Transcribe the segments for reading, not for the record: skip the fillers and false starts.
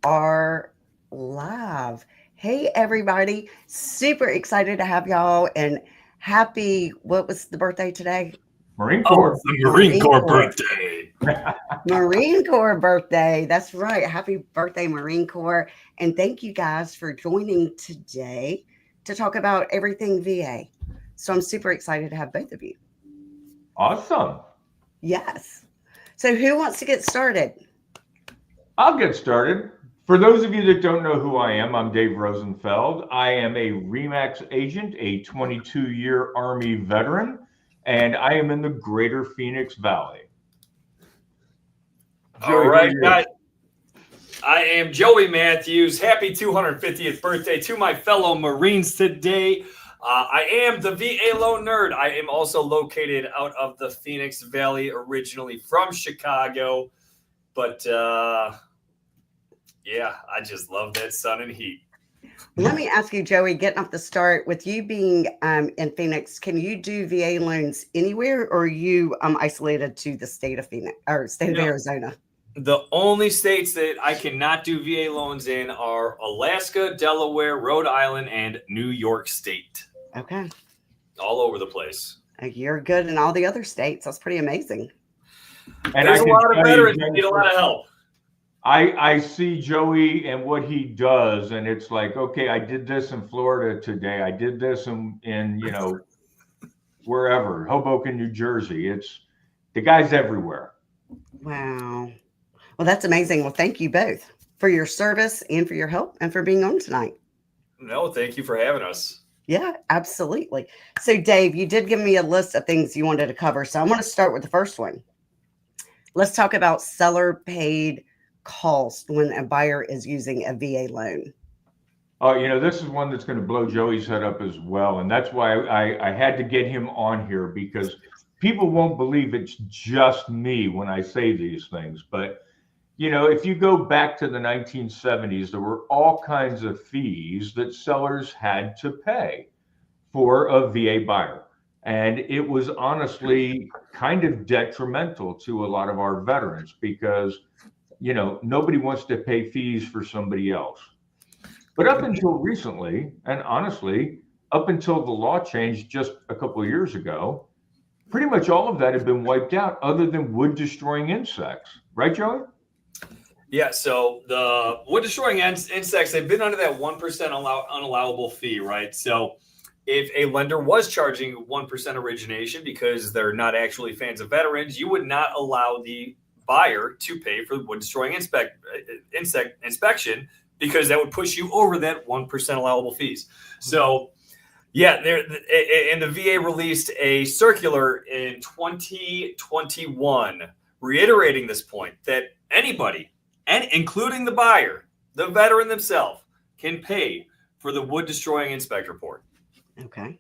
are live. Hey, everybody. Super excited to have y'all and happy, what was the birthday today? Marine Oh, Corps. the Marine Marine Corps Corps. birthday. Marine Corps birthday. That's right. Happy birthday, Marine Corps. And thank you guys for joining today to talk about everything VA. So I'm super excited to have both of you. Awesome. Yes. So who wants to get started? I'll get started. For those of you that don't know who I am, I'm Dave Rosenfeld. I am a REMAX agent, a 22-year Army veteran, and I am in the greater Phoenix Valley. All Joey, who are right, you? guys. I am Joey Matthews. Happy 250th birthday to my fellow Marines today. I am the VA Loan Nerd. I am also located out of the Phoenix Valley, originally from Chicago. But yeah, I just love that sun and heat. Let me ask you, Joey, getting off the start with you being in Phoenix, can you do VA loans anywhere or are you isolated to the state of Phoenix or state of No. Arizona? The only states that I cannot do VA loans in are Alaska, Delaware, Rhode Island, and New York State. Okay. All over the place. You're good in all the other states. That's pretty amazing. And There's I a can lot of tell you, veterans that need a Jennifer, lot of help. I see Joey and what he does, and it's like, okay, I did this in Florida today. I did this in wherever, Hoboken, New Jersey. It's the guy's everywhere. Wow. Well, that's amazing. Well, thank you both for your service and for your help and for being on tonight. No, thank you for having us. Yeah, absolutely. So, Dave, you did give me a list of things you wanted to cover. So, I want to start with the first one. Let's talk about seller paid cost when a buyer is using a VA loan. Oh, this is one that's going to blow Joey's head up as well. And that's why I had to get him on here because people won't believe it's just me when I say these things. But, if you go back to the 1970s, there were all kinds of fees that sellers had to pay for a VA buyer. And it was honestly kind of detrimental to a lot of our veterans because, nobody wants to pay fees for somebody else. But up until recently, and honestly, up until the law changed just a couple of years ago, pretty much all of that had been wiped out other than wood destroying insects. Right, Joey? Yeah, so the wood destroying insects, they've been under that 1% unallowable fee, right? So if a lender was charging 1% origination because they're not actually fans of veterans, you would not allow the buyer to pay for the wood destroying insect inspection because that would push you over that 1% allowable fees. So yeah, and the VA released a circular in 2021 reiterating this point that anybody, and including the buyer, the veteran themselves, can pay for the wood destroying inspect report. Okay.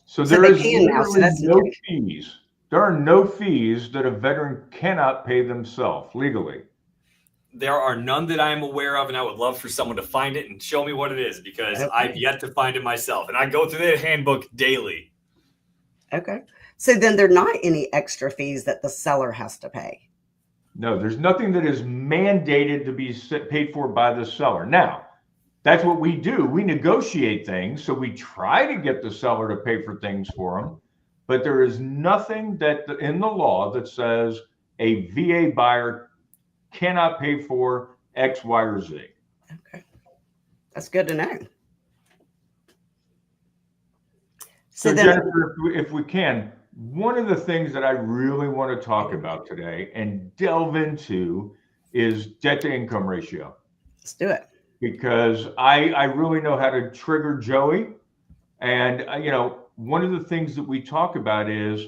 So there is now, so literally that's no new. fees. There are no fees that a veteran cannot pay themselves legally. There are none that I'm aware of, and I would love for someone to find it and show me what it is because I've yet to find it myself. And I go through that handbook daily. Okay. So then there are not any extra fees that the seller has to pay. No, there's nothing that is mandated to be paid for by the seller. Now, that's what we do. We negotiate things. So we try to get the seller to pay for things for them. But there is nothing that in the law that says a VA buyer cannot pay for X, Y, or Z. Okay. That's good to know. So Jennifer, if we can, one of the things that I really want to talk about today and delve into is debt to income ratio. Let's do it. Because I really know how to trigger Joey. And, one of the things that we talk about is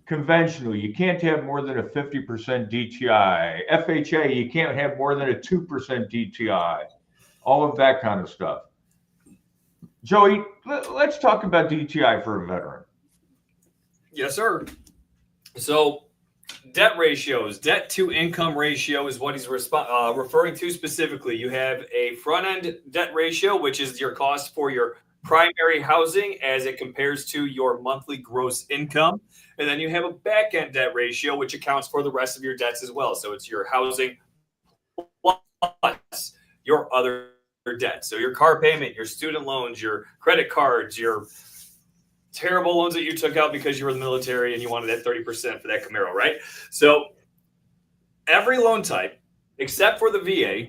conventional. You can't have more than a 50% DTI. FHA, you can't have more than a 2% DTI. All of that kind of stuff. Joey, let's talk about DTI for a veteran. Yes, sir. So debt ratios, debt to income ratio is what he's referring to specifically. You have a front end debt ratio, which is your cost for your primary housing as it compares to your monthly gross income. And then you have a back end debt ratio, which accounts for the rest of your debts as well. So it's your housing plus your other debts. So your car payment, your student loans, your credit cards, your terrible loans that you took out because you were in the military and you wanted that 30% for that Camaro, right? So every loan type, except for the VA,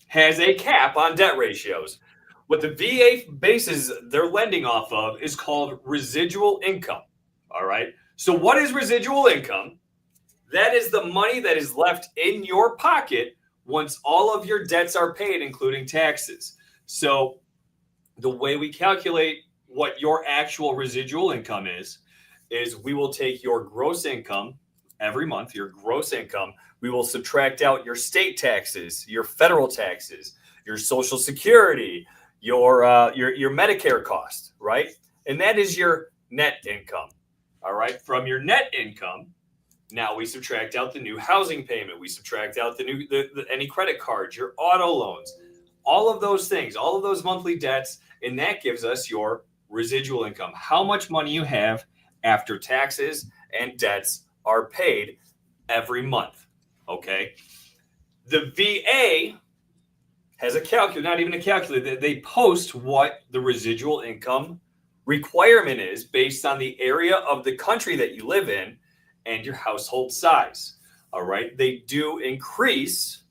has a cap on debt ratios. What the VA bases their lending off of is called residual income. All right. So what is residual income? That is the money that is left in your pocket once all of your debts are paid, including taxes. So the way we calculate what your actual residual income is we will take your gross income every month, your gross income. We will subtract out your state taxes, your federal taxes, your Social Security, your Medicare cost, right? And that is your net income. All right. From your net income, now we subtract out the new housing payment. We subtract out any credit cards, your auto loans, all of those things, all of those monthly debts, and that gives us your residual income. How much money you have after taxes and debts are paid every month. Okay. The VA has a calculator, not even a calculator. They post what the residual income requirement is based on the area of the country that you live in and your household size. All right. They do increase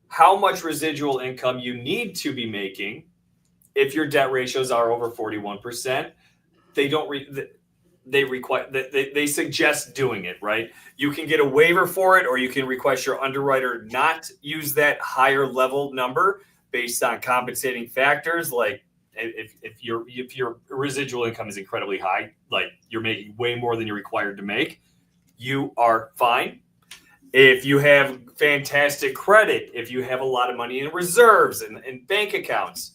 how much residual income you need to be making if your debt ratios are over 41%. They don't they suggest doing it, right? You can get a waiver for it, or you can request your underwriter not use that higher level number based on compensating factors. Like if your residual income is incredibly high, like you're making way more than you're required to make, you are fine. If you have fantastic credit, if you have a lot of money in reserves and bank accounts,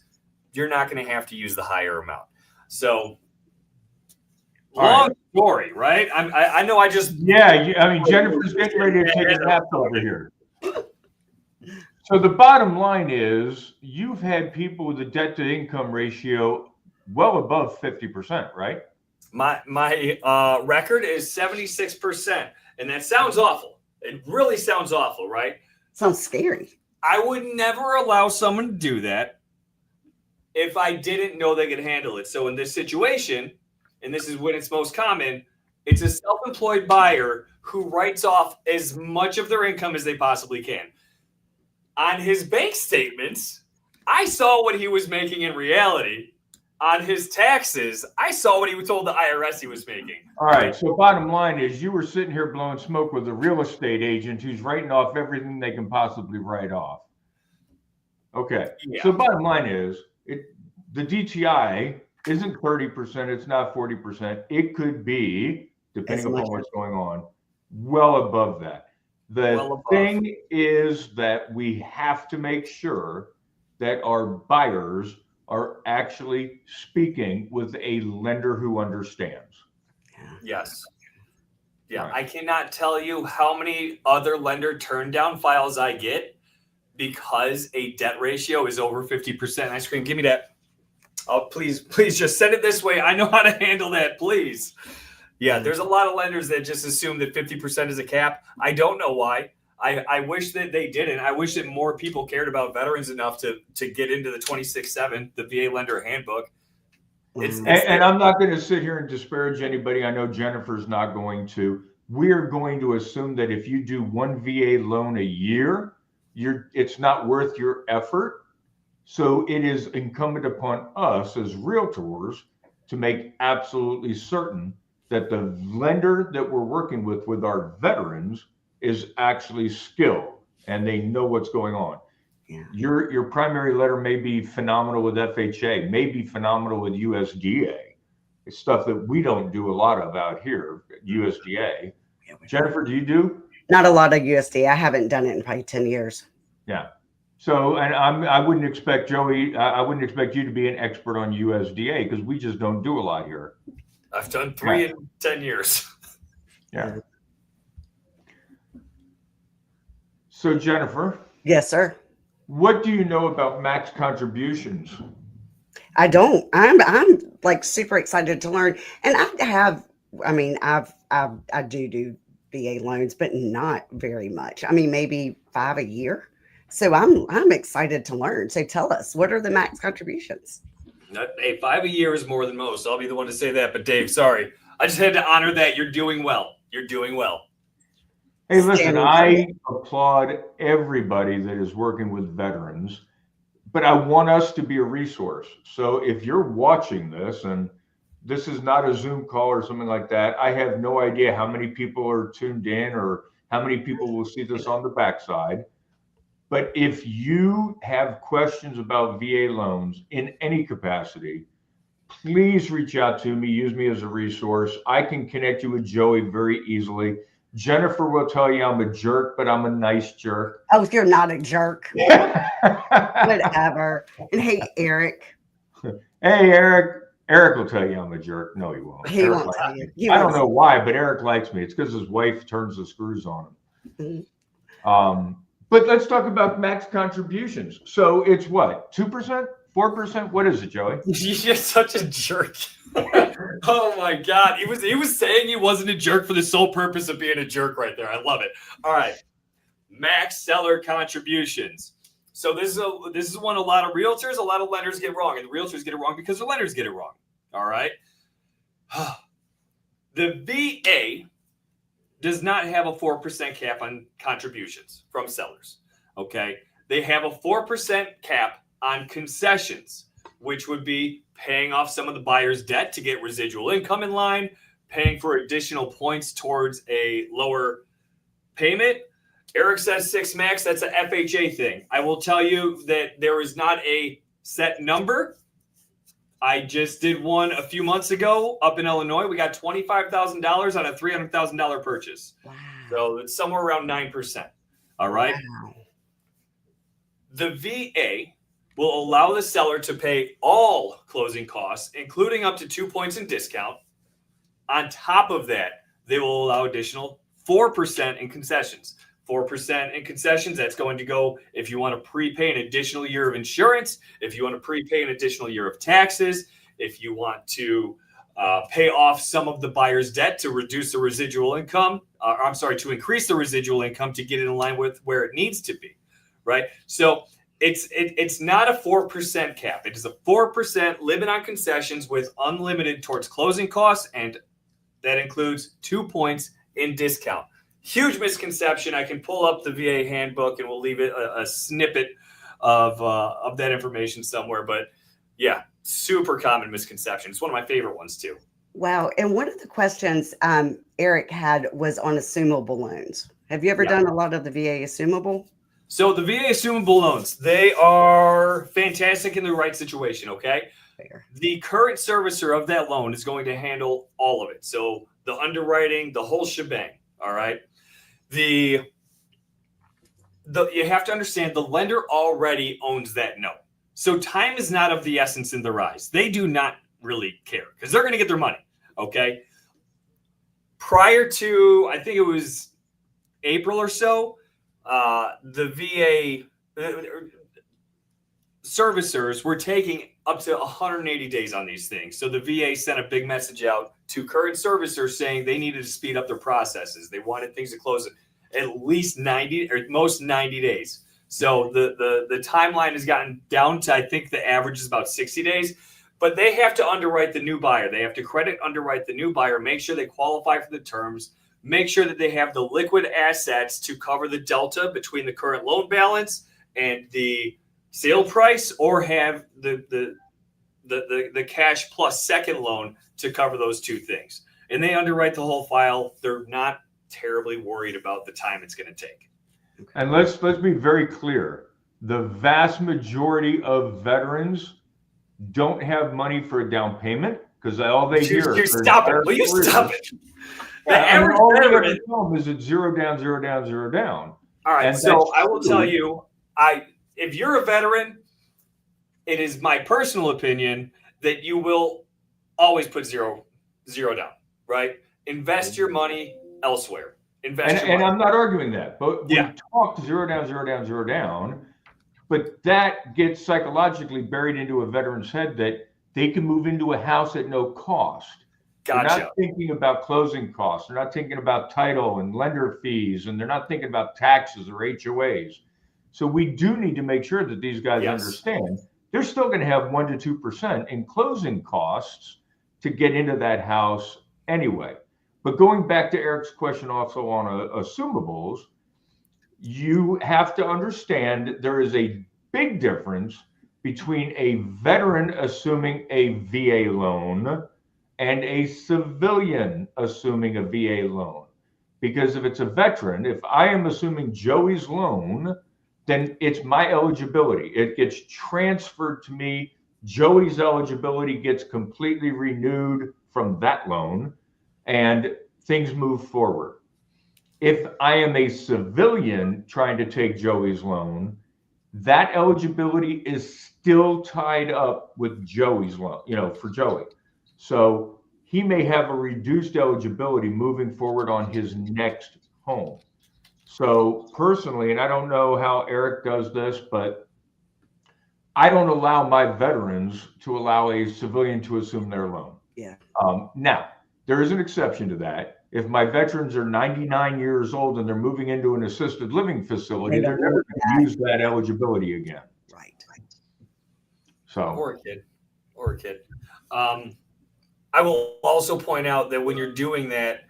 you're not going to have to use the higher amount. So long story, right? I know I just... Yeah, I mean, Jennifer's getting ready to take a nap over here. So the bottom line is you've had people with a debt to income ratio well above 50%, right? My record is 76%, and that sounds awful. It really sounds awful, right? Sounds scary. I would never allow someone to do that if I didn't know they could handle it. So in this situation, and this is when it's most common, it's a self-employed buyer who writes off as much of their income as they possibly can. On his bank statements, I saw what he was making in reality. On his taxes, I saw what he told the IRS he was making. All right. So bottom line is you were sitting here blowing smoke with a real estate agent who's writing off everything they can possibly write off. Okay. Yeah. So bottom line is the DTI isn't 30%. It's not 40%. It could be, depending upon what's going on, well above that. The thing is that we have to make sure that our buyers are actually speaking with a lender who understands. Yes. Yeah. Right. I cannot tell you how many other lender turn down files I get because a debt ratio is over 50%. I scream, give me that. Oh, please just send it this way. I know how to handle that, please. Yeah, there's a lot of lenders that just assume that 50% is a cap. I don't know why. I wish that they didn't. I wish that more people cared about veterans enough to get into the 26-7, the VA lender handbook. And I'm not going to sit here and disparage anybody. I know Jennifer's not going to. We're going to assume that if you do one VA loan a year, it's not worth your effort. So it is incumbent upon us as realtors to make absolutely certain that the lender that we're working with our veterans is actually skilled and they know what's going on. Yeah. Your primary lender may be phenomenal with FHA, may be phenomenal with USDA. It's stuff that we don't do a lot of out here, USDA. Yeah, Jennifer, do you do? Not a lot of USDA. I haven't done it in probably 10 years. Yeah. So, and I wouldn't expect Joey, I wouldn't expect you to be an expert on USDA because we just don't do a lot here. I've done 3 in 10 years. Yeah. So, Jennifer. Yes, sir. What do you know about max contributions? I don't. I'm like super excited to learn. And I do VA loans, but not very much. I mean, maybe 5 a year. So I'm excited to learn. So tell us, what are the max contributions? Hey, 5 a year is more than most. I'll be the one to say that. But Dave, sorry, I just had to honor that. You're doing well. You're doing well. Hey, listen, Standing I applaud everybody that is working with veterans, but I want us to be a resource. So if you're watching this, and this is not a Zoom call or something like that, I have no idea how many people are tuned in or how many people will see this on the backside. But if you have questions about VA loans in any capacity, please reach out to me. Use me as a resource. I can connect you with Joey very easily. Jennifer will tell you I'm a jerk, but I'm a nice jerk. Oh, you're not a jerk. Whatever. And hey, Eric. Hey, Eric. Eric will tell you I'm a jerk. No, he won't. He Eric won't likes tell me. you. He I don't won't. know why, but Eric likes me. It's because his wife turns the screws on him. But let's talk about max contributions. So it's what, 2%, 4%? What is it, Joey? You're such a jerk. Oh my God. He was saying he wasn't a jerk for the sole purpose of being a jerk right there. I love it. All right. Max seller contributions. So this is one a lot of realtors, a lot of lenders get wrong. And the realtors get it wrong because the lenders get it wrong. All right. The VA does not have a 4% cap on contributions from sellers. Okay. They have a 4% cap on concessions, which would be paying off some of the buyer's debt to get residual income in line, paying for additional points towards a lower payment. Eric says 6 max. That's a FHA thing. I will tell you that there is not a set number. I just did one a few months ago up in Illinois. We got $25,000 on a $300,000 purchase. Wow. So it's somewhere around 9%. All right. Wow. The VA will allow the seller to pay all closing costs, including up to 2 points in discount. On top of that, they will allow additional 4% in concessions. 4% in concessions, that's going to go if you want to prepay an additional year of insurance, if you want to prepay an additional year of taxes, if you want to pay off some of the buyer's debt to reduce the residual income, to increase the residual income to get it in line with where it needs to be, right? So it's not a 4% cap. It is a 4% limit on concessions with unlimited towards closing costs, and that includes 2 points in discount. Huge misconception. I can pull up the VA handbook and we'll leave it a snippet of that information somewhere. But yeah, super common misconception. It's one of my favorite ones too. Wow. And one of the questions Eric had was on assumable loans. Have you ever done a lot of the VA assumable? So the VA assumable loans, they are fantastic in the right situation, okay? Fair. The current servicer of that loan is going to handle all of it. So the underwriting, the whole shebang, all right? You have to understand the lender already owns that note. So time is not of the essence in their eyes. They do not really care because they're going to get their money, okay? Prior to, I think it was April or so, the VA servicers were taking up to 180 days on these things. So the VA sent a big message out to current servicers saying they needed to speed up their processes. They wanted things to close at least 90 or most 90 days. So the timeline has gotten down to, I think the average is about 60 days, but they have to underwrite the new buyer. They have to credit underwrite the new buyer, make sure they qualify for the terms, make sure that they have the liquid assets to cover the delta between the current loan balance and the sale price, or have the cash plus second loan to cover those two things. And they underwrite the whole file. They're not terribly worried about the time it's going to take. And let's be very clear. The vast majority of veterans don't have money for a down payment because all they hear is stop it. Will you stop it? The average veteran is at zero down, zero down, zero down. All right. And so I will tell you, if you're a veteran, it is my personal opinion that you will always put zero down, right? Invest your money elsewhere. And I'm not arguing that, but we talk zero down, zero down, zero down, but that gets psychologically buried into a veteran's head that they can move into a house at no cost. Gotcha. They're not thinking about closing costs. They're not thinking about title and lender fees, and they're not thinking about taxes or HOAs. So we do need to make sure that these guys Yes. understand they're still going to have 1 to 2% in closing costs to get into that house anyway. But going back to Eric's question also on assumables, you have to understand there is a big difference between a veteran assuming a VA loan and a civilian assuming a VA loan. Because if it's a veteran, if I am assuming Joey's loan, then it's my eligibility. It gets transferred to me. Joey's eligibility gets completely renewed from that loan, and things move forward. If I am a civilian trying to take Joey's loan, that eligibility is still tied up with Joey's loan, for Joey. So he may have a reduced eligibility moving forward on his next home. So personally, and I don't know how Eric does this, but I don't allow my veterans to allow a civilian to assume their loan. Yeah. Now, there is an exception to that. If my veterans are 99 years old and they're moving into an assisted living facility, they're never going to use that eligibility again. Right. So, or a kid. I will also point out that when you're doing that,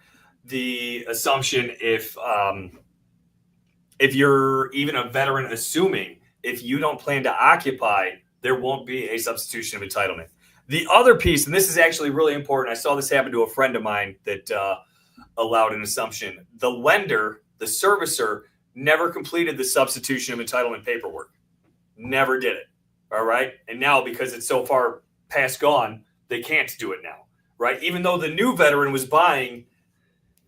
the assumption if you're even a veteran assuming if you don't plan to occupy, there won't be a substitution of entitlement. The other piece, and this is actually really important, I saw this happen to a friend of mine that allowed an assumption. The lender, the servicer, never completed the substitution of entitlement paperwork. Never did it. All right. And now, because it's so far past gone, they can't do it now. Right. Even though the new veteran was buying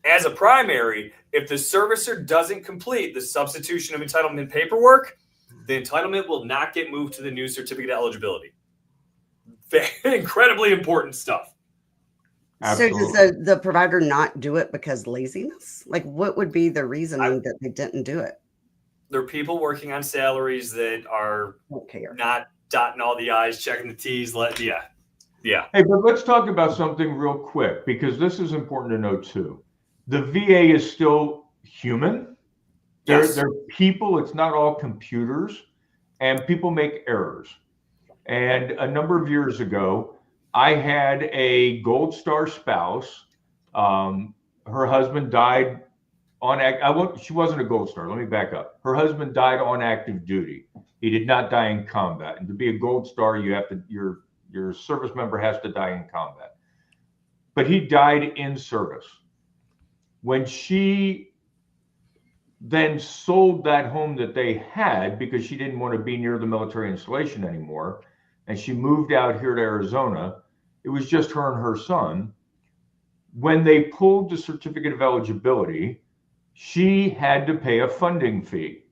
as a primary, if the servicer doesn't complete the substitution of entitlement paperwork, the entitlement will not get moved to the new certificate of eligibility. Very incredibly important stuff. Absolutely. So does the provider not do it because laziness? Like, what would be the reasoning that they didn't do it? There are people working on salaries that are not dotting all the I's, checking the T's. Yeah. Hey, but let's talk about something real quick, because this is important to know too. The VA is still human. They're people. It's not all computers, and people make errors. And a number of years ago, I had a Gold Star spouse. Her husband died on she wasn't a Gold Star. Let me back up. Her husband died on active duty. He did not die in combat. And to be a Gold Star, your service member has to die in combat. But he died in service. When she then sold that home that they had because she didn't want to be near the military installation anymore, and she moved out here to Arizona, it was just her and her son. When they pulled the certificate of eligibility, she had to pay a funding fee.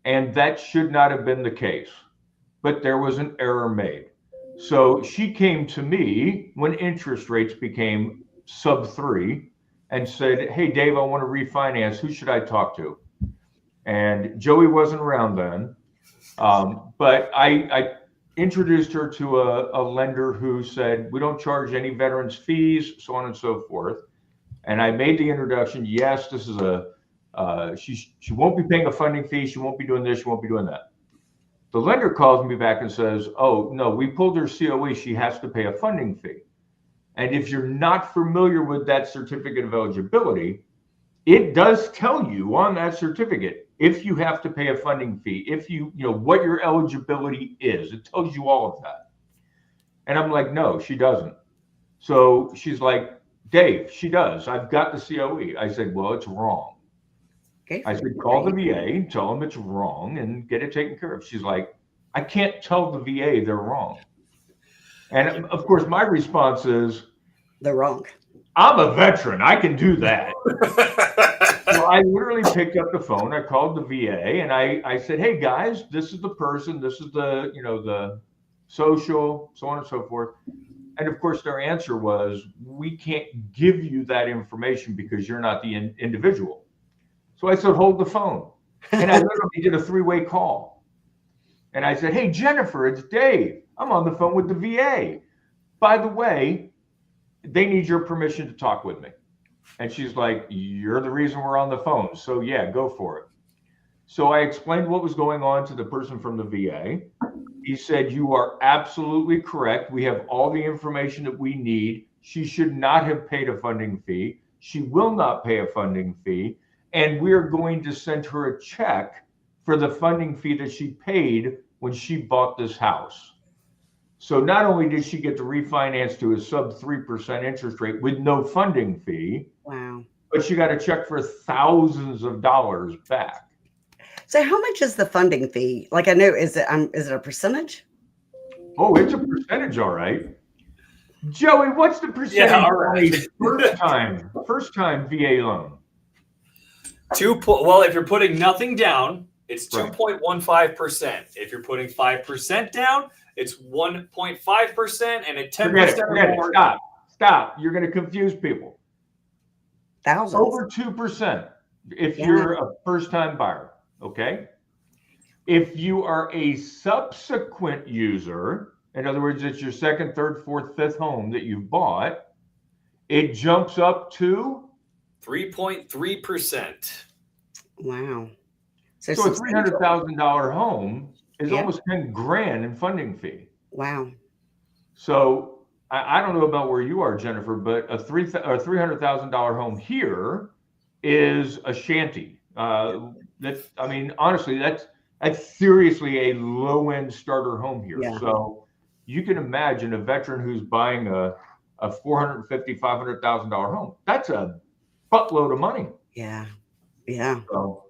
And that should not have been the case. But there was an error made. So she came to me when interest rates became sub 3 and said, "Hey, Dave, I want to refinance. Who should I talk to?" And Joey wasn't around then. But I introduced her to a lender who said, "We don't charge any veterans fees," so on and so forth. And I made the introduction. Yes, this is she won't be paying a funding fee. She won't be doing this. She won't be doing that. The lender calls me back and says, "Oh, no, we pulled her COE. She has to pay a funding fee." And if you're not familiar with that certificate of eligibility, it does tell you on that certificate if you have to pay a funding fee, if you know what your eligibility is. It tells you all of that. And I'm like, "No, she doesn't." So she's like, "Dave, she does. I've got the COE." I said, "Well, it's wrong." Okay. I said, "Call the VA, tell them it's wrong, and get it taken care of." She's like, "I can't tell the VA they're wrong." And of course, my response is, "They're wrong. I'm a veteran. I can do that." So I literally picked up the phone. I called the VA and I said, "Hey guys, this is the person. This is the, the social, so on and so forth." And of course, their answer was, "We can't give you that information because you're not the individual." So I said, "Hold the phone." And I literally did a 3-way call. And I said, "Hey, Jennifer, it's Dave. I'm on the phone with the VA. By the way, they need your permission to talk with me." And she's like, "You're the reason we're on the phone. So yeah, go for it." So I explained what was going on to the person from the VA. He said, you are absolutely correct. We have all the information that we need. She should not have paid a funding fee. She will not pay a funding fee. And we're going to send her a check for the funding fee that she paid when she bought this house. So not only did she get to refinance to a sub 3% interest rate with no funding fee, Wow. but she got a check for thousands of dollars back. So how much is the funding fee? Like I know, is it a percentage? Oh, it's a percentage, all right. Joey, what's the percentage on a first time VA loan? Well, if you're putting nothing down, it's Right. 2.15%. If you're putting 5% down, it's 1.5%, and at 10% Forget or it. more. Stop. You're going to confuse people. Thousands. Over 2% if you're a first-time buyer, okay? If you are a subsequent user, in other words, it's your second, third, fourth, fifth home that you've bought, it jumps up to 3.3%. Wow. So a $300,000 home is almost 10 grand in funding fee. Wow. So I don't know about where you are, Jennifer, but a $300,000 home here is a shanty. Honestly, that's seriously a low-end starter home here. Yeah. So you can imagine a veteran who's buying a $450,000, $500,000 home. That's a buttload of money. Yeah. So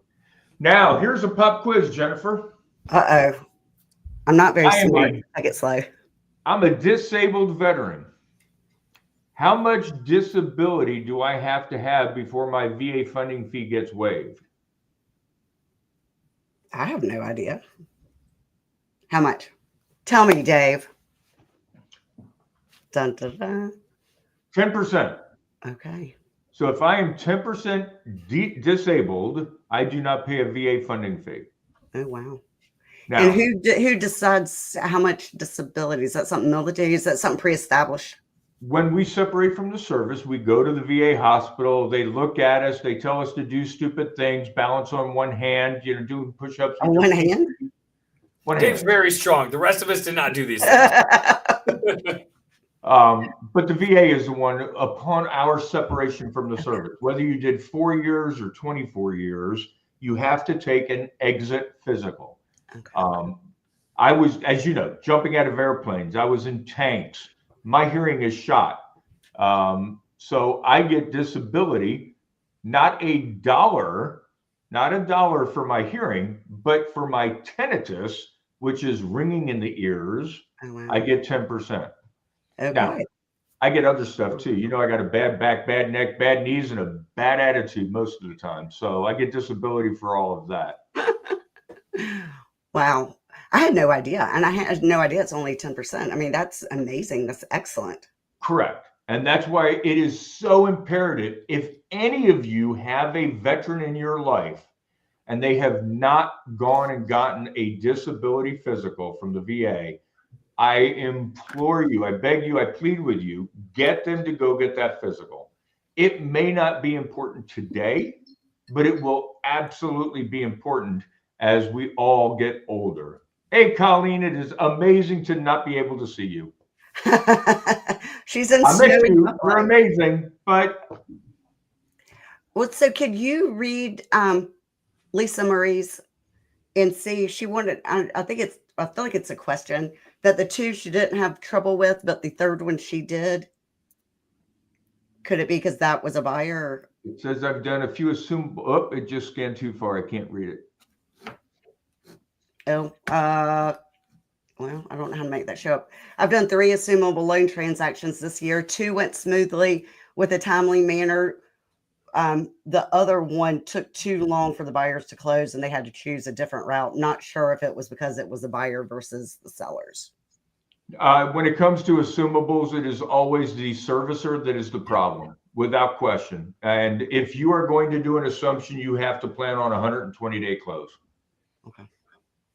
now here's a pop quiz, Jennifer. Uh-oh. I'm not very smart. I get slow. I'm a disabled veteran. How much disability do I have to have before my VA funding fee gets waived? I have no idea. How much? Tell me, Dave. Dun, dun, dun. 10%. Okay. So if I am 10% disabled, I do not pay a VA funding fee. Oh, wow. Now, And who decides how much disability? Is that something military? Is that something pre-established? when we separate from the service, we go to the VA hospital. They look at us. They tell us to do stupid things, balance on one hand, doing push-ups. On one hand? Dave's very strong. The rest of us did not do these things. But the VA is the one upon our separation from the service. Whether you did 4 years or 24 years, you have to take an exit physical. Okay. I was, as you know, jumping out of airplanes. I was in tanks. My hearing is shot. So I get disability, not a dollar for my hearing, but for my tinnitus, which is ringing in the ears. Oh, wow. I get 10%. Okay. Now, I get other stuff too. I got a bad back, bad neck, bad knees, and a bad attitude most of the time. So I get disability for all of that. Wow. I had no idea. And I had no idea it's only 10%. I mean, that's amazing. That's excellent. Correct. And that's why it is so imperative. If any of you have a veteran in your life and they have not gone and gotten a disability physical from the VA, I implore you, I beg you, I plead with you, get them to go get that physical. It may not be important today, but it will absolutely be important as we all get older. Hey, Colleen, it is amazing to not be able to see you. She's in I miss you. You're amazing, but well, so could you read Lisa Marie's and see? She wanted. I feel like it's a question that the two she didn't have trouble with, but the third one she did. Could it be because that was a buyer? It says I've done a few assume. Oh, it just scanned too far. I can't read it. Oh, well, I don't know how to make that show up. I've done 3 assumable loan transactions this year. 2 went smoothly with a timely manner. The other one took too long for the buyers to close and they had to choose a different route. Not sure if it was because it was the buyer versus the sellers. When it comes to assumables, it is always the servicer that is the problem, without question. And if you are going to do an assumption, you have to plan on a 120-day close.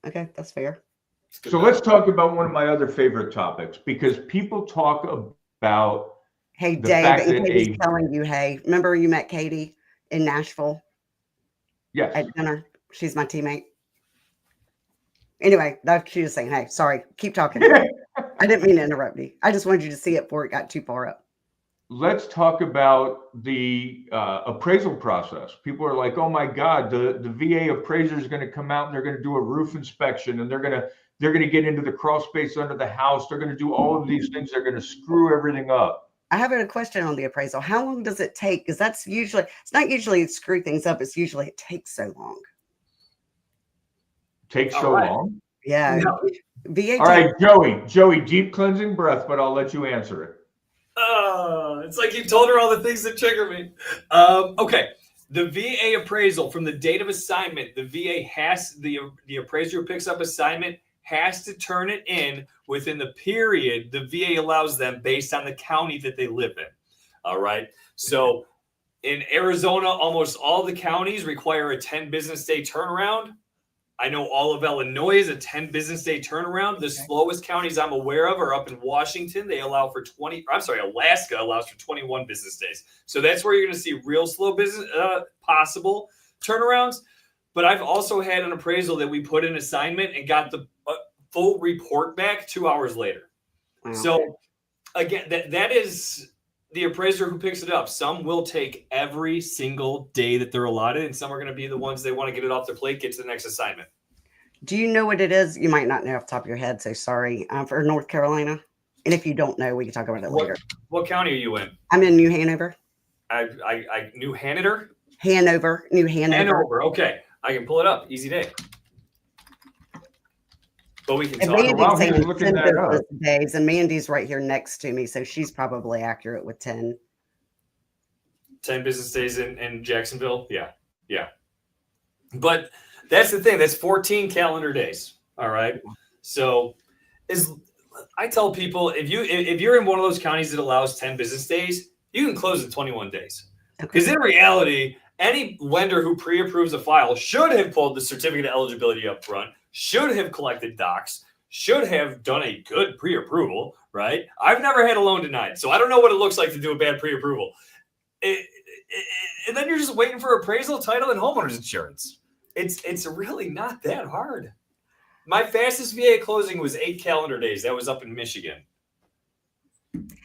Okay, that's fair. So let's talk about one of my other favorite topics, because people talk about. Hey, Dave, and Katie's telling you, hey, remember you met Katie in Nashville? Yes. At dinner? She's my teammate. Anyway, that's she was saying, hey, sorry, keep talking. I didn't mean to interrupt you. I just wanted you to see it before it got too far up. Let's talk about the appraisal process. People are like, oh my God, the VA appraiser is going to come out and they're going to do a roof inspection and they're going to get into the crawl space under the house. They're going to do all of these things. They're going to screw everything up. I have a question on the appraisal. How long does it take? Because that's usually, it's not usually screw things up. It's usually it takes so long. Takes so long? Yeah. No. VA. All right, Joey, deep cleansing breath, but I'll let you answer it. It's like you told her all the things that trigger me. Okay. The VA appraisal from the date of assignment, the VA has the appraiser who picks up assignment has to turn it in within the period the VA allows them based on the county that they live in. All right. So in Arizona, almost all the counties require a 10 business day turnaround. I know all of Illinois is a 10 business day turnaround. The slowest counties I'm aware of are up in Washington. They allow for Alaska allows for 21 business days. So that's where you're going to see real slow business possible turnarounds. But I've also had an appraisal that we put in assignment and got the full report back 2 hours later. Wow. So again, that is the appraiser who picks it up. Some will take every single day that they're allotted, and some are going to be the ones they want to get it off their plate, get to the next assignment. Do you know what it is? You might not know off the top of your head, so sorry. For North Carolina. And if you don't know, we can talk about it later. What county are you in? I'm in New Hanover. New Hanover? Hanover, New Hanover. Hanover, okay. I can pull it up. Easy day. But we can talk about looking that up. Days, and Mandy's right here next to me, so she's probably accurate with 10. 10 business days in Jacksonville? Yeah. But that's the thing. That's 14 calendar days. All right. So I tell people, if you're in one of those counties that allows 10 business days, you can close in 21 days. Because in reality, any lender who pre-approves a file should have pulled the certificate of eligibility up front, should have collected docs, should have done a good pre-approval, right? I've never had a loan denied, so I don't know what it looks like to do a bad pre-approval. And then you're just waiting for appraisal, title, and homeowners insurance. It's really not that hard. My fastest VA closing was 8 calendar days. That was up in Michigan.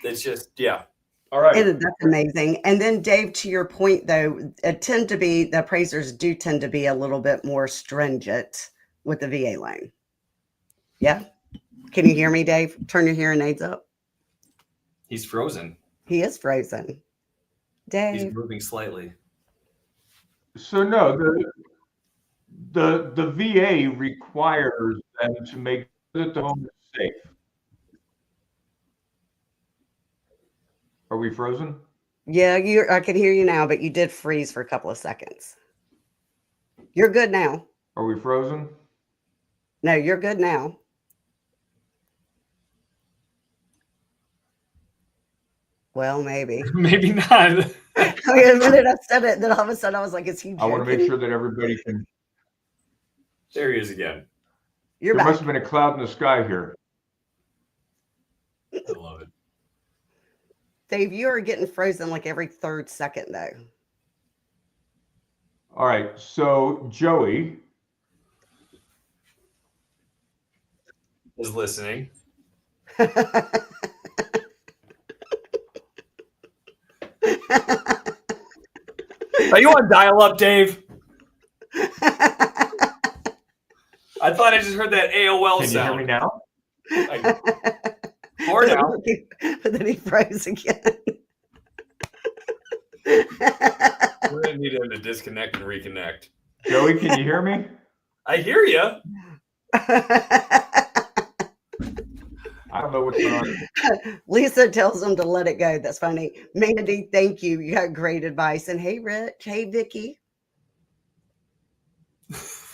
It's just, yeah. All right. And that's amazing. And then, Dave, to your point, though, the appraisers do tend to be a little bit more stringent with the VA loan. Yeah. Can you hear me, Dave? Turn your hearing aids up. He's frozen. He is frozen. Dave. He's moving slightly. So no, the VA requires them to make sure that the home is safe. Are we frozen? Yeah, I can hear you now, but you did freeze for a couple of seconds. You're good now. Are we frozen? No, you're good now. Well, maybe. Maybe not. I mean, the minute I said it, then all of a sudden I was like, is he joking? I want to make sure that everybody can. There he is again. There must have been a cloud in the sky here. I love it. Dave, you are getting frozen like every 3rd second, though. All right. So Joey is listening. Are you on dial-up, Dave? I thought I just heard that AOL sound. Can you hear me now? Or now. But then he froze again. We're going to need him to disconnect and reconnect. Joey, can you hear me? I hear you. I don't know what's going on. Lisa tells him to let it go. That's funny. Mandy, thank you. You got great advice. And hey, Rich. Hey, Vicky.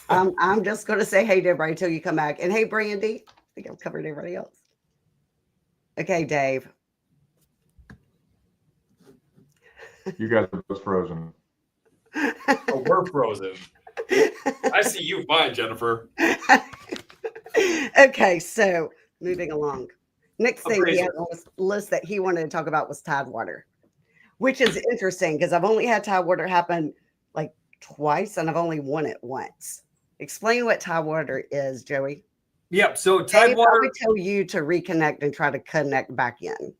I'm just going to say hey to everybody until you come back. And hey, Brandy. I think I've covered everybody else. Okay, Dave. You guys are both frozen. Oh, we're frozen. I see you fine, Jennifer. Okay, so moving along. Next thing he had on his list that he wanted to talk about was Tidewater, which is interesting because I've only had Tidewater happen like twice and I've only won it once. Explain what Tidewater is, Joey. Yep. So Dave, Tidewater. I would tell you to reconnect and try to connect back in.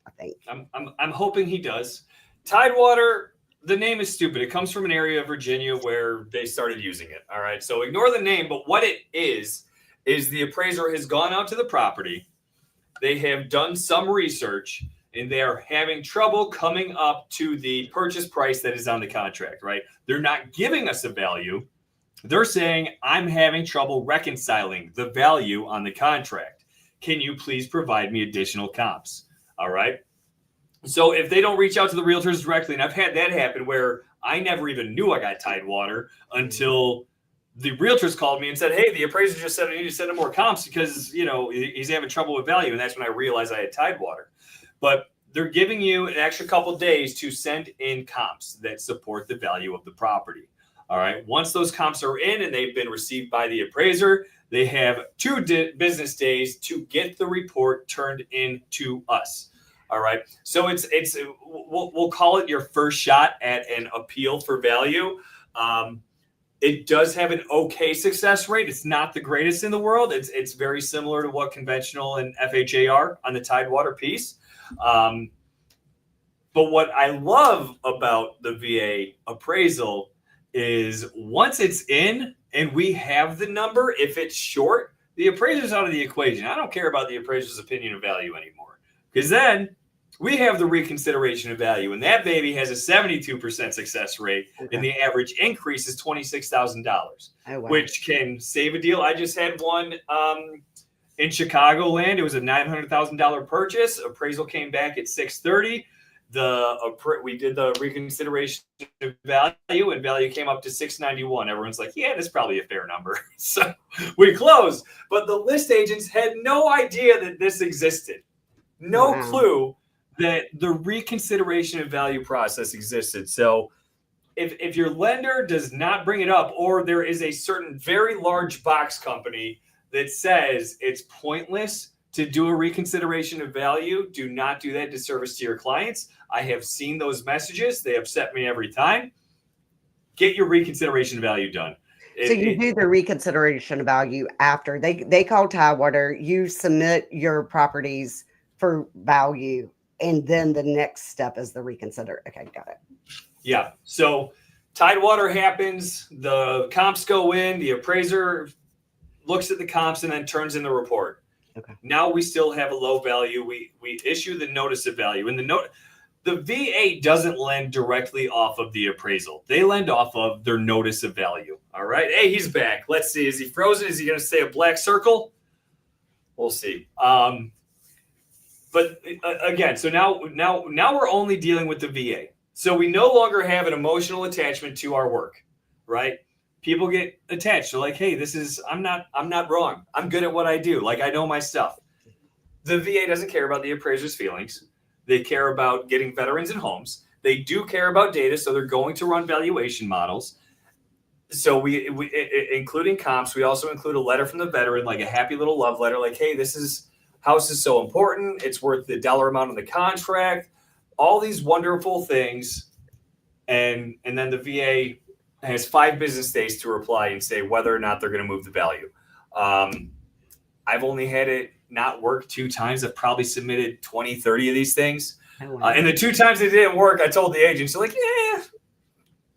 I think. I'm hoping he does. Tidewater. The name is stupid. It comes from an area of Virginia where they started using it. All right. So ignore the name. But what it is the appraiser has gone out to the property. They have done some research and they are having trouble coming up to the purchase price that is on the contract, right? They're not giving us a value. They're saying, I'm having trouble reconciling the value on the contract. Can you please provide me additional comps? All right. So if they don't reach out to the realtors directly, and I've had that happen where I never even knew I got Tidewater until the realtors called me and said, hey, the appraiser just said I need to send him more comps because, he's having trouble with value. And that's when I realized I had Tidewater. But they're giving you an extra couple of days to send in comps that support the value of the property. All right. Once those comps are in and they've been received by the appraiser, they have 2 business days to get the report turned in to us. All right. So we'll call it your first shot at an appeal for value. It does have an okay success rate. It's not the greatest in the world. It's very similar to what conventional and FHA are on the Tidewater piece. But what I love about the VA appraisal is once it's in and we have the number, if it's short, the appraiser's out of the equation. I don't care about the appraiser's opinion of value anymore because then we have the reconsideration of value, and that baby has a 72% success rate, and the average increase is $26,000, which can save a deal. I just had one in Chicagoland. It was a $900,000 purchase. Appraisal came back at $630,000. We did the reconsideration of value, and value came up to $691,000. Everyone's like, yeah, that's probably a fair number. So we closed, but the list agents had no idea that this existed. No clue that the reconsideration of value process existed. So if your lender does not bring it up, or there is a certain very large box company that says it's pointless to do a reconsideration of value, do not do that disservice to your clients. I have seen those messages. They upset me every time. Get your reconsideration of value done. So you do the reconsideration of value after they call Tidewater, you submit your properties for value, and then the next step is the reconsider. Okay, got it. Yeah. So Tidewater happens, the comps go in, the appraiser looks at the comps and then turns in the report. Okay. Now we still have a low value. We issue the notice of value. And the VA doesn't lend directly off of the appraisal. They lend off of their notice of value. All right. Hey, he's back. Let's see. Is he frozen? Is he going to stay a black circle? We'll see. But again, so now we're only dealing with the VA. So we no longer have an emotional attachment to our work, right? People get attached. They're like, hey, I'm not wrong. I'm good at what I do. Like, I know my stuff. The VA doesn't care about the appraiser's feelings. They care about getting veterans in homes. They do care about data, so they're going to run valuation models. So we including comps, we also include a letter from the veteran, like a happy little love letter, like, hey, house is so important. It's worth the dollar amount on the contract, all these wonderful things. And then the VA has 5 business days to reply and say whether or not they're going to move the value. I've only had it not work 2 times. I've probably submitted 20, 30 of these things. And the 2 times it didn't work, I told the agents, they're like, yeah,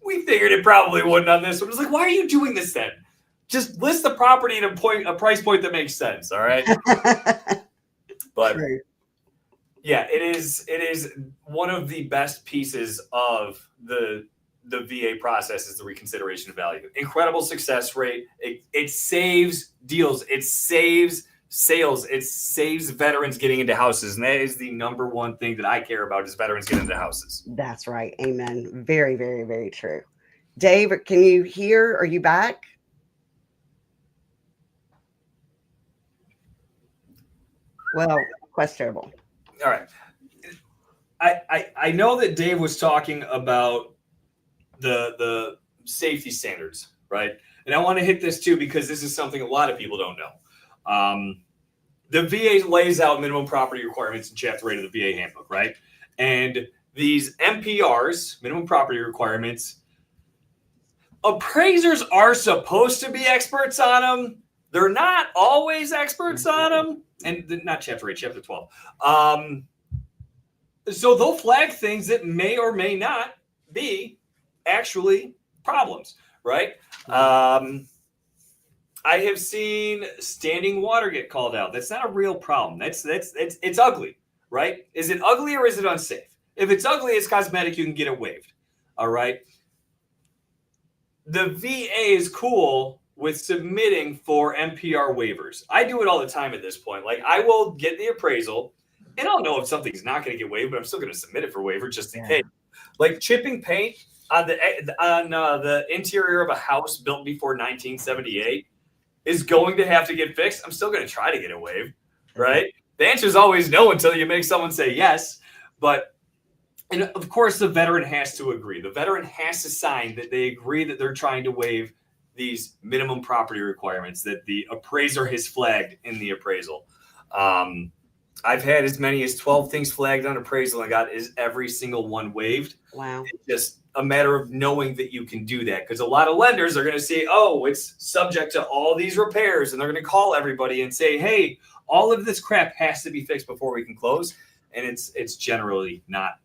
we figured it probably wouldn't on this one. I was like, why are you doing this then? Just list the property at a price point that makes sense. All right. But yeah, it is one of the best pieces of the VA process is the reconsideration of value. Incredible success rate. It saves deals. It saves sales. It saves veterans getting into houses. And that is the number one thing that I care about is veterans getting into houses. That's right. Amen. Very, very, very true. Dave, can you hear? Are you back? Well, questionable. All right. I know that Dave was talking about the safety standards, right? And I want to hit this too, because this is something a lot of people don't know. The VA lays out minimum property requirements in Chapter 8 of the VA handbook, right? And these MPRs, minimum property requirements, appraisers are supposed to be experts on them. They're not always experts on them, and not chapter 8, chapter 12. So they'll flag things that may or may not be actually problems, right? I have seen standing water get called out. That's not a real problem. It's ugly, right? Is it ugly or is it unsafe? If it's ugly, it's cosmetic. You can get it waived. All right. The VA is cool with submitting for MPR waivers. I do it all the time at this point. Like, I will get the appraisal, and I'll know if something's not going to get waived, but I'm still going to submit it for waiver just in case. Like chipping paint on the interior of a house built before 1978 is going to have to get fixed. I'm still going to try to get it waived, right? The answer is always no until you make someone say yes. But, and of course, the veteran has to agree. The veteran has to sign that they agree that they're trying to waive these minimum property requirements that the appraiser has flagged in the appraisal. I've had as many as 12 things flagged on appraisal and got every single one waived. Wow. It's just a matter of knowing that you can do that, because a lot of lenders are going to say, oh, it's subject to all these repairs, and they're going to call everybody and say, hey, all of this crap has to be fixed before we can close. And it's generally not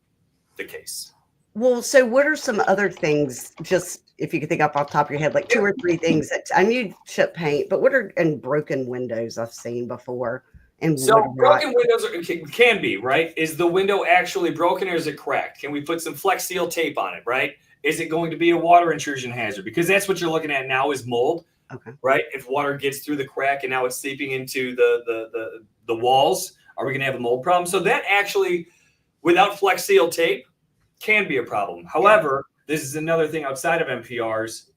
the case. Well, so what are some other things, just if you could think up off the top of your head, like 2 or 3 things that I knew chip paint, but what are, and broken windows I've seen before. And so broken windows can be, right? Is the window actually broken or is it cracked? Can we put some Flex Seal tape on it, right? Is it going to be a water intrusion hazard? Because that's what you're looking at now is mold, right? If water gets through the crack and now it's seeping into the walls, are we going to have a mold problem? So that actually, without Flex Seal tape, can be a problem. However, this is another thing outside of MPRs.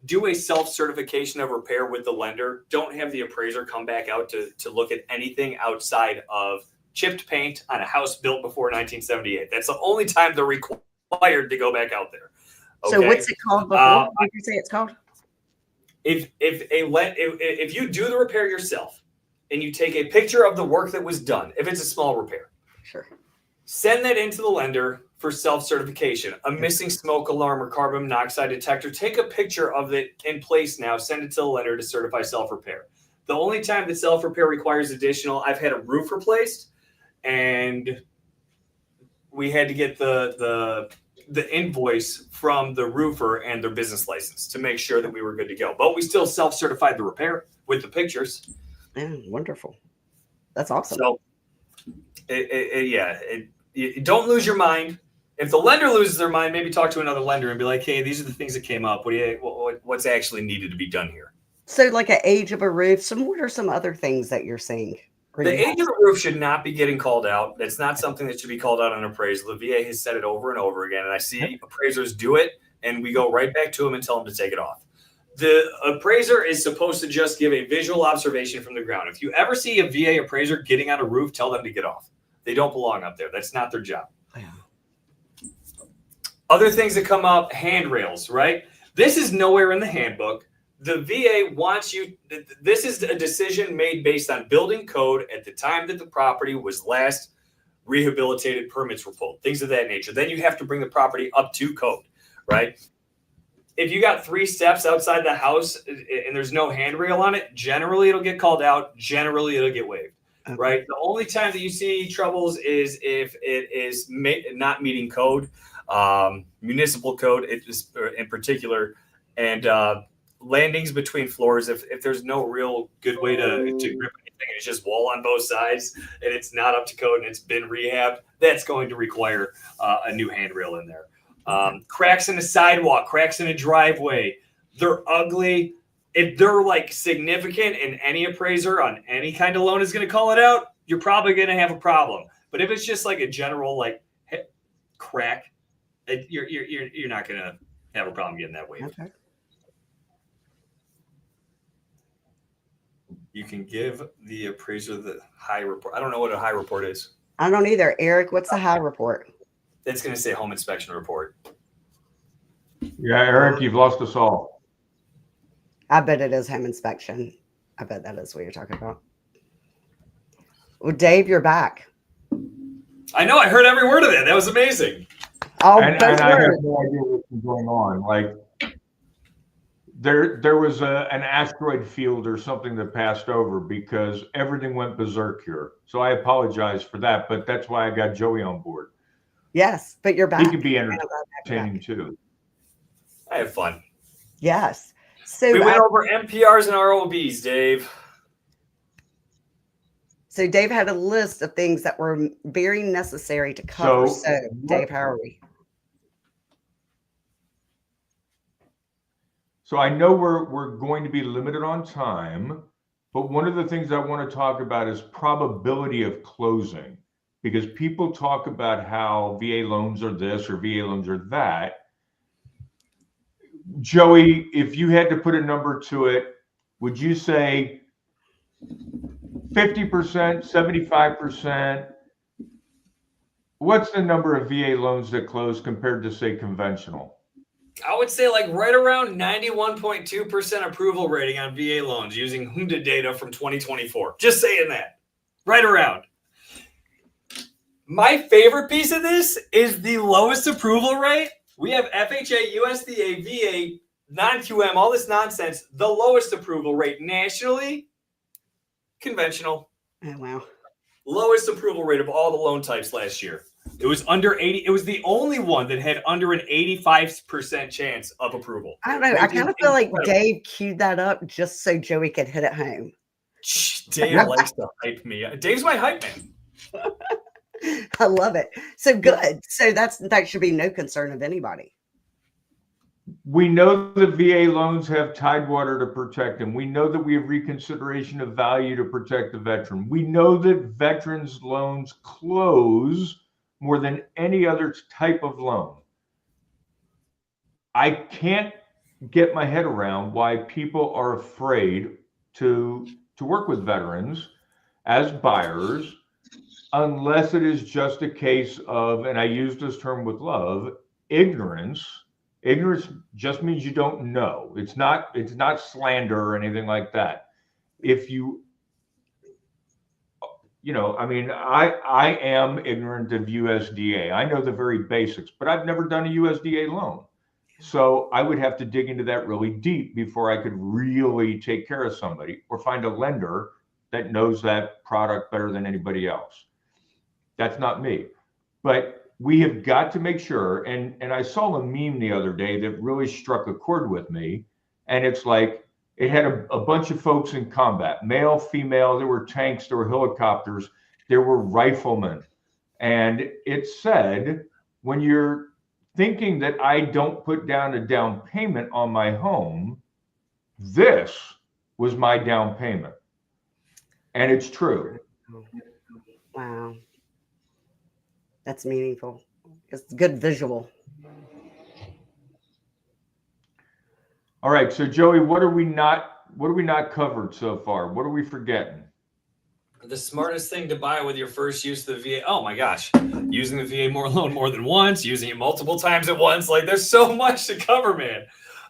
Do a self-certification of repair with the lender. Don't have the appraiser come back out to look at anything outside of chipped paint on a house built before 1978. That's the only time they're required to go back out there. Okay? So what's it called before? What did you say it's called? If you do the repair yourself and you take a picture of the work that was done, if it's a small repair, sure, send that into the lender for self-certification. A missing smoke alarm or carbon monoxide detector, take a picture of it in place now, send it to the lender to certify self-repair. The only time that self-repair requires additional, I've had a roof replaced and we had to get the invoice from the roofer and their business license to make sure that we were good to go. But we still self-certified the repair with the pictures. Yeah, wonderful. That's awesome. So, you don't lose your mind. If the lender loses their mind, maybe talk to another lender and be like, hey, these are the things that came up. What's actually needed to be done here? So like an age of a roof, what are some other things that you're seeing? The age of the roof should not be getting called out. That's not something that should be called out on appraisal. The VA has said it over and over again, and I see appraisers do it, and we go right back to them and tell them to take it off. The appraiser is supposed to just give a visual observation from the ground. If you ever see a VA appraiser getting on a roof, tell them to get off. They don't belong up there. That's not their job. Yeah. Other things that come up, handrails, right? This is nowhere in the handbook. The VA wants you, this is a decision made based on building code at the time that the property was last rehabilitated, permits were pulled, things of that nature. Then you have to bring the property up to code, right? If you got 3 steps outside the house and there's no handrail on it, generally it'll get called out. Generally it'll get waived. Okay. Right. The only time that you see troubles is if it is not meeting code, municipal code in particular, and landings between floors. If there's no real good way to grip anything, it's just wall on both sides, and it's not up to code, and it's been rehabbed, that's going to require a new handrail in there. Cracks in a sidewalk, cracks in a driveway, they're ugly. If they're like significant and any appraiser on any kind of loan is going to call it out, you're probably going to have a problem. But if it's just like a general like crack, you're not going to have a problem getting that waived. Okay. You can give the appraiser the high report. I don't know what a high report is. I don't either. Eric, what's the high report? It's going to say home inspection report. Yeah, Eric, you've lost us all. I bet it is home inspection. I bet that is what you're talking about. Well, Dave, you're back. I know. I heard every word of that. That was amazing. Oh, and I have no idea what's going on. Like, There was an asteroid field or something that passed over because everything went berserk here. So I apologize for that, but that's why I got Joey on board. Yes, but you're back. He could be And I'm glad you're entertaining back. too. I have fun. Yes. So We went over MPRs and ROBs, Dave. So Dave had a list of things that were very necessary to cover. So Dave, how are we? So I know we're going to be limited on time, but one of the things I want to talk about is probability of closing, because people talk about how VA loans are this or VA loans are that. Joey, if you had to put a number to it, would you say 50%, 75%? What's the number of VA loans that close compared to, say, conventional? I would say like right around 91.2% approval rating on VA loans using HUNDA data from 2024. Just saying that. Right around. My favorite piece of this is the lowest approval rate. We have FHA, USDA, VA, non-QM, all this nonsense. The lowest approval rate nationally, conventional. Oh, wow. Lowest approval rate of all the loan types last year. It was under 80. It was the only one that had under an 85% chance of approval. I don't know. I kind of feel like Dave queued that up just so Joey could hit it home. Dave likes to hype me. Dave's my hype man. I love it. So good. So that should be no concern of anybody. We know the VA loans have Tidewater to protect them. We know that we have reconsideration of value to protect the veteran. We know that veterans loans close more than any other type of loan. I can't get my head around why people are afraid to work with veterans as buyers, unless it is just a case of, and I use this term with love, ignorance. Ignorance just means you don't know. It's not slander or anything like that. If I mean, I am ignorant of USDA. I know the very basics, but I've never done a USDA loan. So I would have to dig into that really deep before I could really take care of somebody or find a lender that knows that product better than anybody else. That's not me. But we have got to make sure, and I saw a meme the other day that really struck a chord with me. And it's like, it had a bunch of folks in combat, male, female, there were tanks, there were helicopters, there were riflemen. And it said, when you're thinking that I don't put down a down payment on my home, this was my down payment. And it's true. Wow. That's meaningful. It's a good visual. All right. So Joey, what are we not covered so far? What are we forgetting? The smartest thing to buy with your first use of the VA. Oh my gosh. Using the VA loan more than once, using it multiple times at once. Like there's so much to cover, man.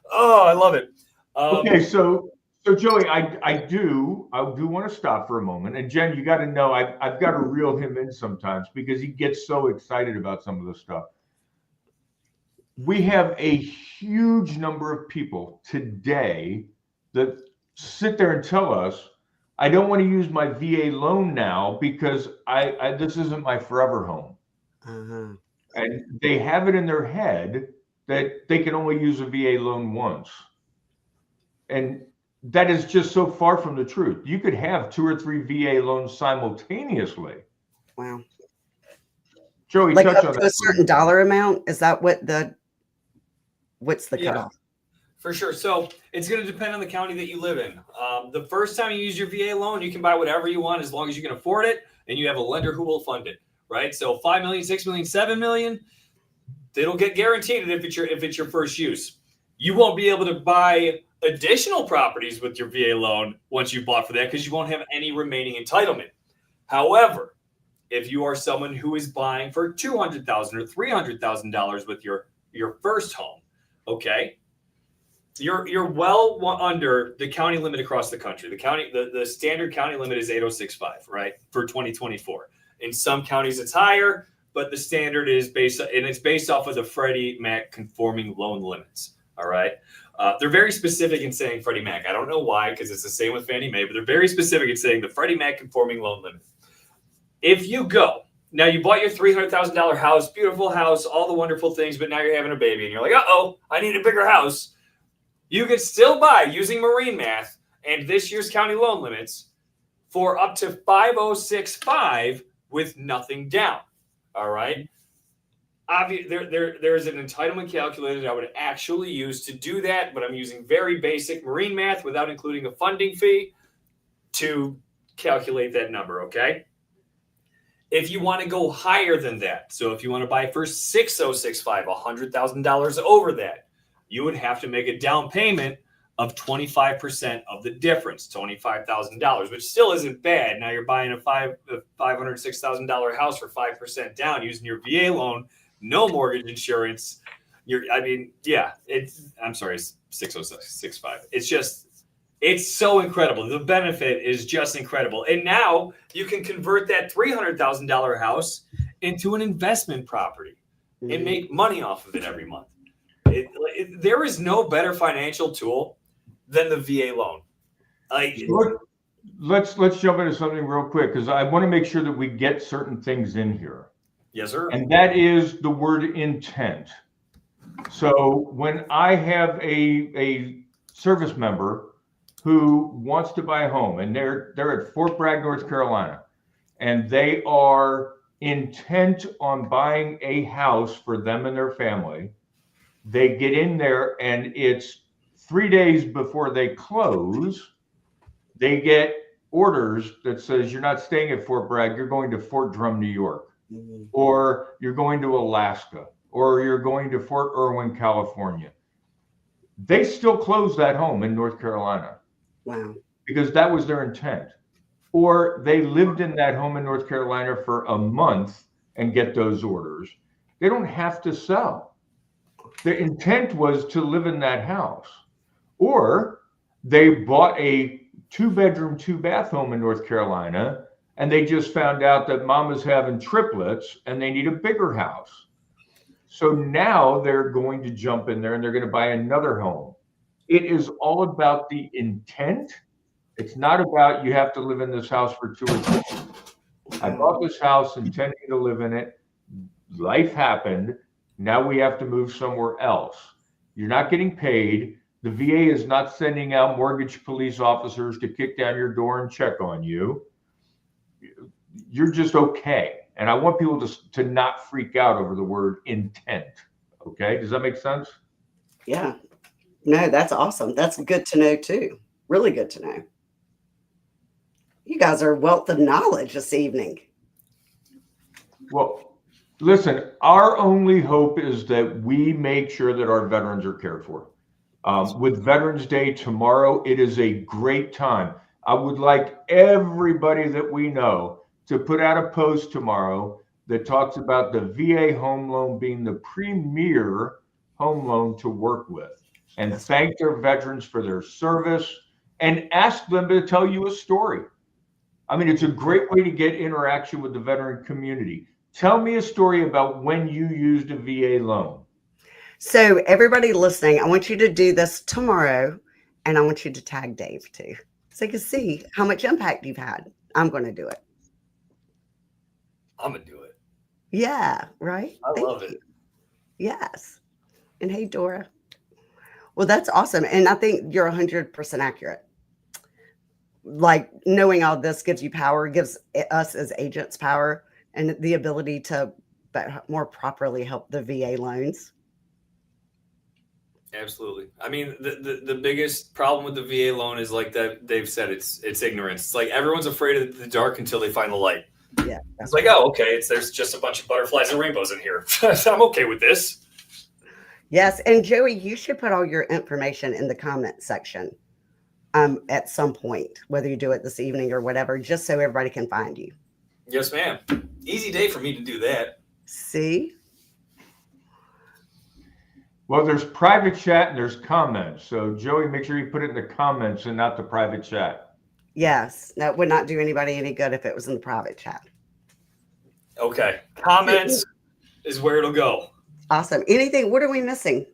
Oh, I love it. Okay. So Joey, I do want to stop for a moment. And Jen, you got to know, I've got to reel him in sometimes because he gets so excited about some of the stuff. We have a huge number of people today that sit there and tell us, I don't want to use my VA loan now because this isn't my forever home. Uh-huh. And they have it in their head that they can only use a VA loan once. And that is just so far from the truth. You could have 2 or 3 VA loans simultaneously. Wow. Joey, like touch up on to that. a certain dollar amount? Is that what's the cutoff? For sure. So it's going to depend on the county that you live in. The first time you use your VA loan, you can buy whatever you want as long as you can afford it, and you have a lender who will fund it, right? So $5 million, $6 million, $7 million, it'll get guaranteed if it's your first use. You won't be able to buy additional properties with your VA loan once you've bought for that because you won't have any remaining entitlement. However, if you are someone who is buying for $200,000 or $300,000 with your first home, okay, you're well under the county limit across the country. The standard county limit is 806.5, right, for 2024. In some counties it's higher, but the standard is based off of the Freddie Mac conforming loan limits. All right. They're very specific in saying Freddie Mac. I don't know why, because it's the same with Fannie Mae, but they're very specific in saying the Freddie Mac conforming loan limit. If you go, now you bought your $300,000 house, beautiful house, all the wonderful things, but now you're having a baby and you're like, uh-oh, I need a bigger house. You could still buy, using Marine math and this year's county loan limits, for up to 5,065 with nothing down. All right. There's an entitlement calculator that I would actually use to do that, but I'm using very basic Marine math without including a funding fee to calculate that number. Okay. If you want to go higher than that, so if you want to buy for 6,065, $100,000 over that, you would have to make a down payment of 25% of the difference, $25,000, which still isn't bad. Now you're buying a $506,000 house for 5% down using your VA loan, no mortgage insurance. I'm sorry, 6,065. It's so incredible. The benefit is just incredible. And now you can convert that $300,000 house into an investment property and make money off of it every month. There is no better financial tool than the VA loan. Let's jump into something real quick, because I want to make sure that we get certain things in here. Yes, sir. And that is the word intent. So when I have a service member who wants to buy a home, and they're at Fort Bragg, North Carolina, and they are intent on buying a house for them and their family, they get in there and it's 3 days before they close, they get orders that says, you're not staying at Fort Bragg, you're going to Fort Drum, New York, or you're going to Alaska, or you're going to Fort Irwin, California. They still close that home in North Carolina. Wow. Because that was their intent. Or they lived in that home in North Carolina for a month and get those orders. They don't have to sell. Their intent was to live in that house. Or they bought a 2-bedroom, 2-bath home in North Carolina, and they just found out that mama's having triplets and they need a bigger house. So now they're going to jump in there and they're going to buy another home. It is all about the intent. It's not about you have to live in this house for 2 or 3 years. I bought this house intending to live in it. Life happened. Now we have to move somewhere else. You're not getting paid. The VA is not sending out mortgage police officers to kick down your door and check on you. You're just okay. And I want people to not freak out over the word intent. Okay? Does that make sense? Yeah. No, that's awesome. That's good to know too. Really good to know. You guys are a wealth of knowledge this evening. Well, listen, our only hope is that we make sure that our veterans are cared for. With Veterans Day tomorrow, it is a great time. I would like everybody that we know to put out a post tomorrow that talks about the VA home loan being the premier home loan to work with, and thank their veterans for their service and ask them to tell you a story. I mean, it's a great way to get interaction with the veteran community. Tell me a story about when you used a VA loan. So everybody listening, I want you to do this tomorrow, and I want you to tag Dave too, so you can see how much impact you've had. I'm going to do it. I'm going to do it. Yeah, right? I love it. Yes. And hey, Dora. Well, that's awesome. And I think you're 100% accurate. Like, knowing all this gives you power, gives us as agents power and the ability to more properly help the VA loans. Absolutely. I mean, the biggest problem with the VA loan is, like that Dave said, it's ignorance. It's like everyone's afraid of the dark until they find the light. Yeah. It's like, oh, okay, there's just a bunch of butterflies and rainbows in here. I'm okay with this. Yes. And Joey, you should put all your information in the comment section at some point, whether you do it this evening or whatever, just so everybody can find you. Yes, ma'am. Easy day for me to do that. See? Well, there's private chat and there's comments. So, Joey, make sure you put it in the comments and not the private chat. Yes. That would not do anybody any good if it was in the private chat. Okay. Comments is where it'll go. Awesome. Anything? What are we missing?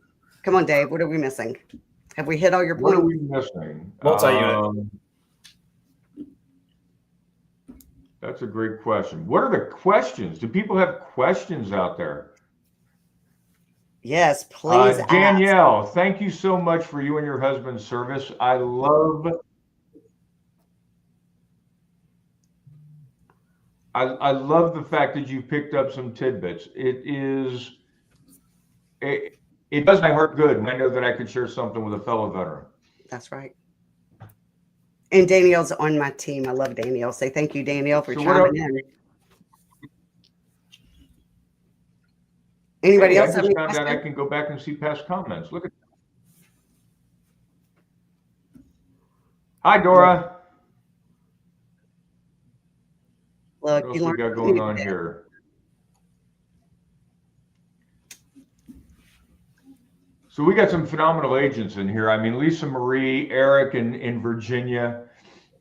Come on, Dave. What are we missing? Have we hit all your What are points? we missing? Multi-unit. That's a great question. What are the questions? Do people have questions out there? Yes, please ask. Danielle, thank you so much for you and your husband's service. I love the fact that you picked up some tidbits. It does my heart good when I know that I could share something with a fellow veteran. That's right. And Danielle's on my team. I love Danielle. Say thank you, Danielle, for chiming in. Anybody else? I just found out I can go back and see past comments. Look at that. Hi, Dora. Look, What else we got going on here? So we got some phenomenal agents in here. I mean, Lisa Marie, Eric in Virginia.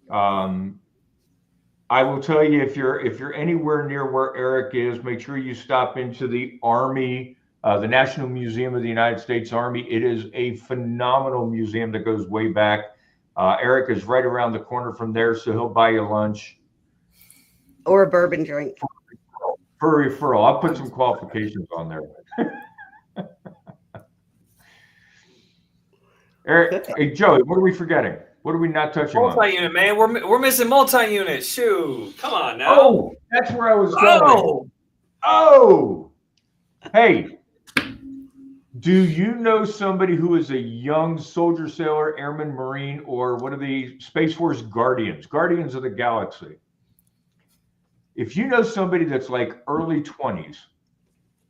I will tell you, if you're anywhere near where Eric is, make sure you stop into the Army, the National Museum of the United States Army. It is a phenomenal museum that goes way back. Eric is right around the corner from there, so he'll buy you lunch. Or a bourbon drink. For referral. I'll put some qualifications on there. Eric, hey, Joey, what are we forgetting? What are we not touching on? Multi-unit, man. We're missing multi-unit. Shoot. Come on now. Oh, that's where I was going. Oh. Hey, do you know somebody who is a young soldier, sailor, airman, marine, or what are the Space Force guardians of the galaxy? If you know somebody that's like early 20s,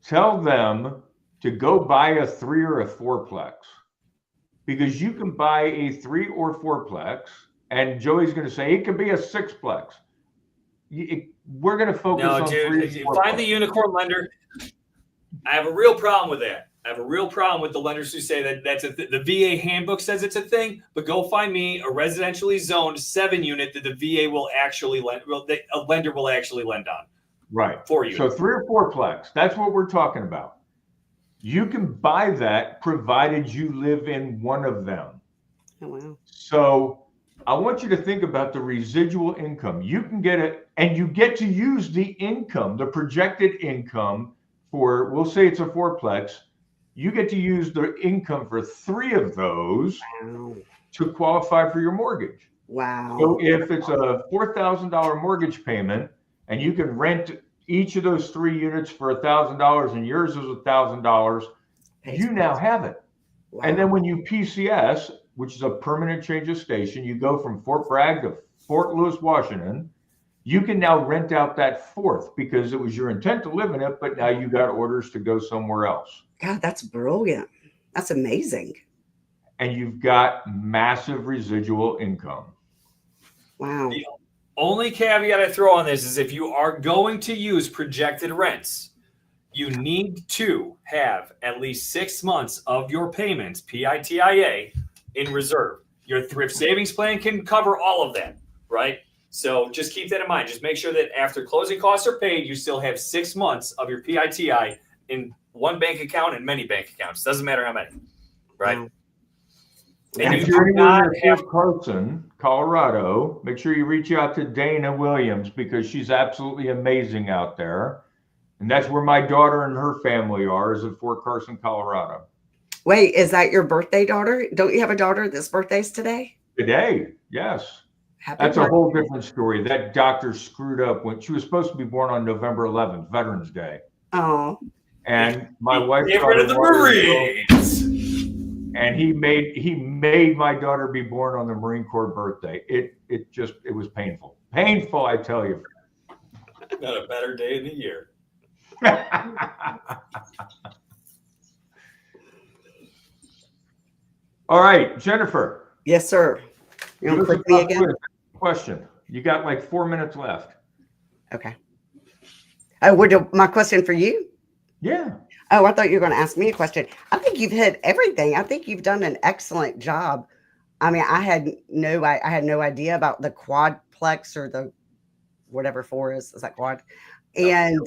tell them to go buy a 3 or a 4-plex. Because you can buy a 3 or 4-plex, and Joey's going to say it could be a 6-plex. We're going to focus on 3 or 4. Find the unicorn lender. I have a real problem with that. I have a real problem with the lenders who say that the VA handbook says it's a thing, but go find me a residentially zoned 7-unit that the VA will actually lend. A lender will actually lend on. Right. 4 units. So 3 or 4-plex. That's what we're talking about. You can buy that provided you live in one of them. Oh, wow. So I want you to think about the residual income. You can get it, and you get to use the income, the projected income for, we'll say it's a 4-plex. You get to use the income for 3 of those to qualify for your mortgage. Wow. So if it's a $4,000 mortgage payment and you can rent each of those 3 units for $1,000 and yours is $1,000, you now have it. Wow. And then when you PCS, which is a permanent change of station, you go from Fort Bragg to Fort Lewis, Washington, you can now rent out that 4th because it was your intent to live in it, but now you got orders to go somewhere else. God, that's brilliant. That's amazing. And you've got massive residual income. Wow. The only caveat I throw on this is if you are going to use projected rents, you need to have at least 6 months of your payments, PITIA, in reserve. Your thrift savings plan can cover all of that, right? So just keep that in mind. Just make sure that after closing costs are paid, you still have 6 months of your PITI in one bank account and many bank accounts. Doesn't matter how many, right? Wow. And if you're anywhere near Fort Carson, Colorado, make sure you reach out to Dana Williams because she's absolutely amazing out there. And that's where my daughter and her family are, is at Fort Carson, Colorado. Wait, is that your birthday daughter? Don't you have a daughter that's birthday's today? Today, yes. That's a whole different story. That doctor screwed up when she was supposed to be born on November 11th, Veterans Day. Oh. And my wife get rid of the Marines. And he made my daughter be born on the Marine Corps birthday. It was painful. Painful, I tell you. Not a better day in the year. All right, Jennifer. Yes, sir. You want to click me again? Question. You got like 4 minutes left. Okay. Oh, my question for you? Yeah. Oh, I thought you were going to ask me a question. I think you've hit everything. I think you've done an excellent job. I mean, I had no idea about the quadplex or the whatever 4 is. Is that quad? And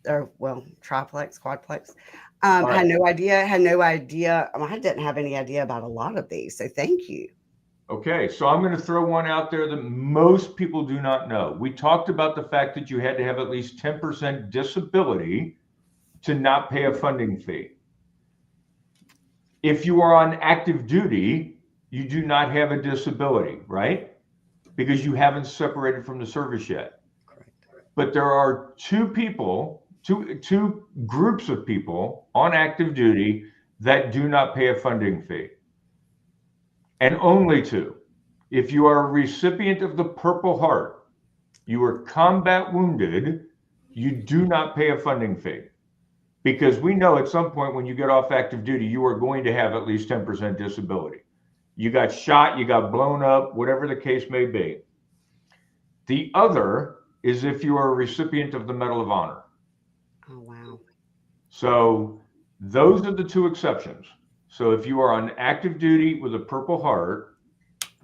or well, triplex, quadplex. All Had right. no idea. Had no idea. I didn't have any idea about a lot of these. So thank you. Okay, so I'm going to throw one out there that most people do not know. We talked about the fact that you had to have at least 10% disability to not pay a funding fee. If you are on active duty, you do not have a disability, right? Because you haven't separated from the service yet. Correct. But there are two groups of people on active duty that do not pay a funding fee. And only two. If you are a recipient of the Purple Heart, you are combat wounded, you do not pay a funding fee. Because we know at some point when you get off active duty, you are going to have at least 10% disability. You got shot, you got blown up, whatever the case may be. The other is if you are a recipient of the Medal of Honor. Oh, wow. So those are the two exceptions. So if you are on active duty with a Purple Heart,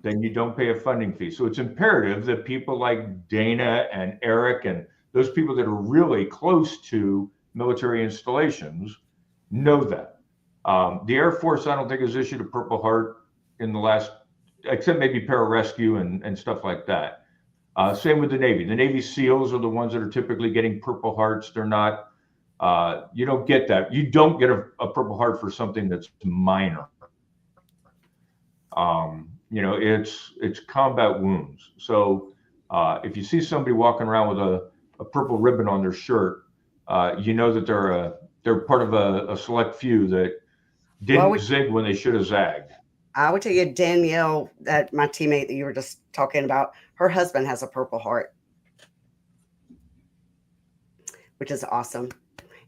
then you don't pay a funding fee. So it's imperative that people like Dana and Eric and those people that are really close to military installations know that. The Air Force, I don't think, has issued a Purple Heart in the last, except maybe pararescue and stuff like that. Same with the Navy. The Navy SEALs are the ones that are typically getting Purple Hearts. They're not, you don't get that. You don't get a Purple Heart for something that's minor. You know, it's combat wounds. So if you see somebody walking around with a purple ribbon on their shirt, you know that they're part of a select few that didn't zig when they should have zagged. I would tell you, Danielle, that my teammate that you were just talking about, her husband has a Purple Heart, which is awesome.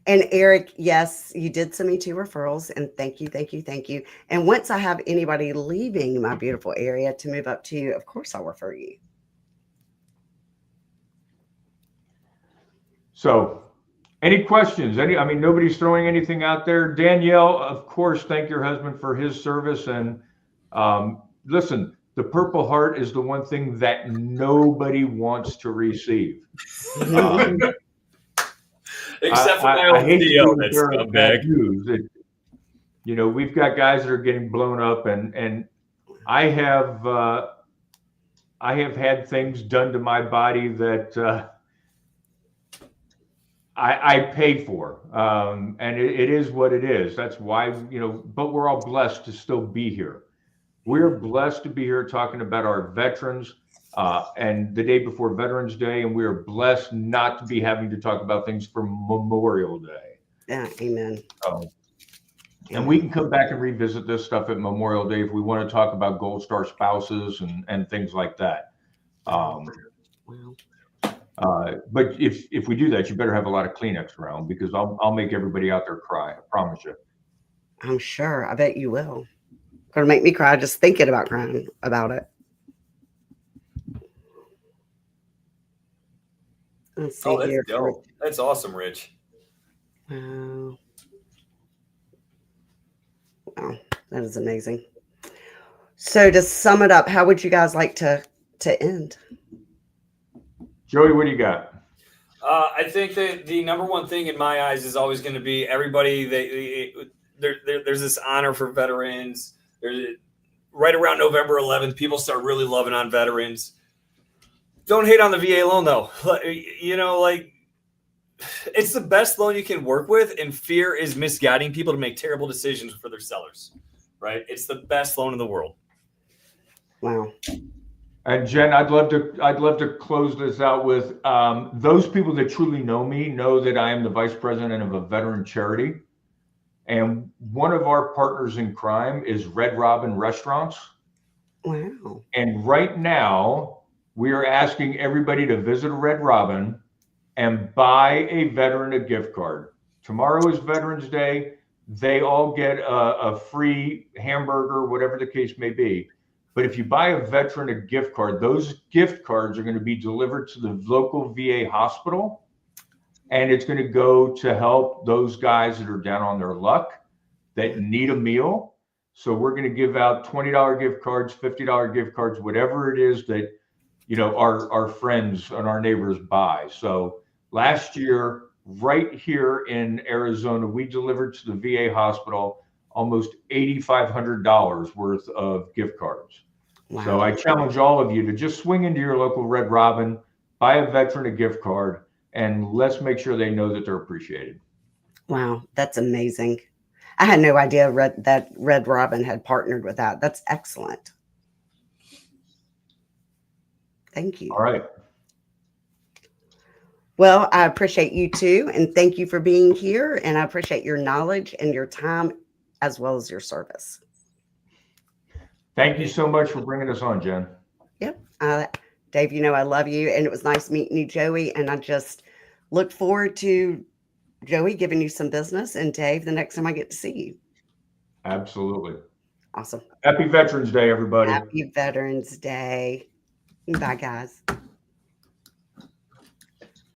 And Eric, yes, you did send me 2 referrals, and thank you, thank you, thank you. And once I have anybody leaving my beautiful area to move up to you, of course I'll refer you. So any questions? I mean, nobody's throwing anything out there. Danielle, of course, thank your husband for his service. And listen, the Purple Heart is the one thing that nobody wants to receive. Except for my old CEO, that's scumbag. You know, we've got guys that are getting blown up, and I have had things done to my body that I paid for, and it is what it is. That's why, you know, but we're all blessed to still be here. We're blessed to be here talking about our veterans and the day before Veterans Day, and we are blessed not to be having to talk about things for Memorial Day. Yeah, amen. And we can come back and revisit this stuff at Memorial Day if we want to talk about Gold Star spouses and things like that. Wow. But if we do that, you better have a lot of Kleenex around, because I'll make everybody out there cry. I promise you. I'm sure. I bet you will. Gonna make me cry just thinking about crying about it. Let's see That's here. dope. That's awesome, Rich. Wow. Wow, that is amazing. So to sum it up, how would you guys like to end? Joey, what do you got? I think that the number one thing in my eyes is always going to be everybody. There's this honor for veterans. Right around November 11th, people start really loving on veterans. Don't hate on the VA loan, though. You know, like, it's the best loan you can work with, and fear is misguiding people to make terrible decisions for their sellers, right? It's the best loan in the world. Wow. And Jen, I'd love to close this out with those people that truly know me know that I am the vice president of a veteran charity. And one of our partners in crime is Red Robin Restaurants. Wow. And right now, we are asking everybody to visit Red Robin and buy a veteran a gift card. Tomorrow is Veterans Day. They all get a free hamburger, whatever the case may be. But if you buy a veteran a gift card, those gift cards are going to be delivered to the local VA hospital. And it's going to go to help those guys that are down on their luck, that need a meal. So we're going to give out $20 gift cards, $50 gift cards, whatever it is that, you know, our friends and our neighbors buy. So last year, right here in Arizona, we delivered to the VA hospital almost $8,500 worth of gift cards. Wow. So I challenge all of you to just swing into your local Red Robin, buy a veteran a gift card, and let's make sure they know that they're appreciated. Wow, that's amazing. I had no idea that Red Robin had partnered with that. That's excellent. Thank you. All right. Well, I appreciate you too, and thank you for being here. And I appreciate your knowledge and your time, as well as your service. Thank you so much for bringing us on, Jen. Yep. Dave, you know I love you, and it was nice meeting you, Joey. And I just look forward to Joey giving you some business, and Dave, the next time I get to see you. Absolutely. Awesome. Happy Veterans Day, everybody. Happy Veterans Day. Bye, guys.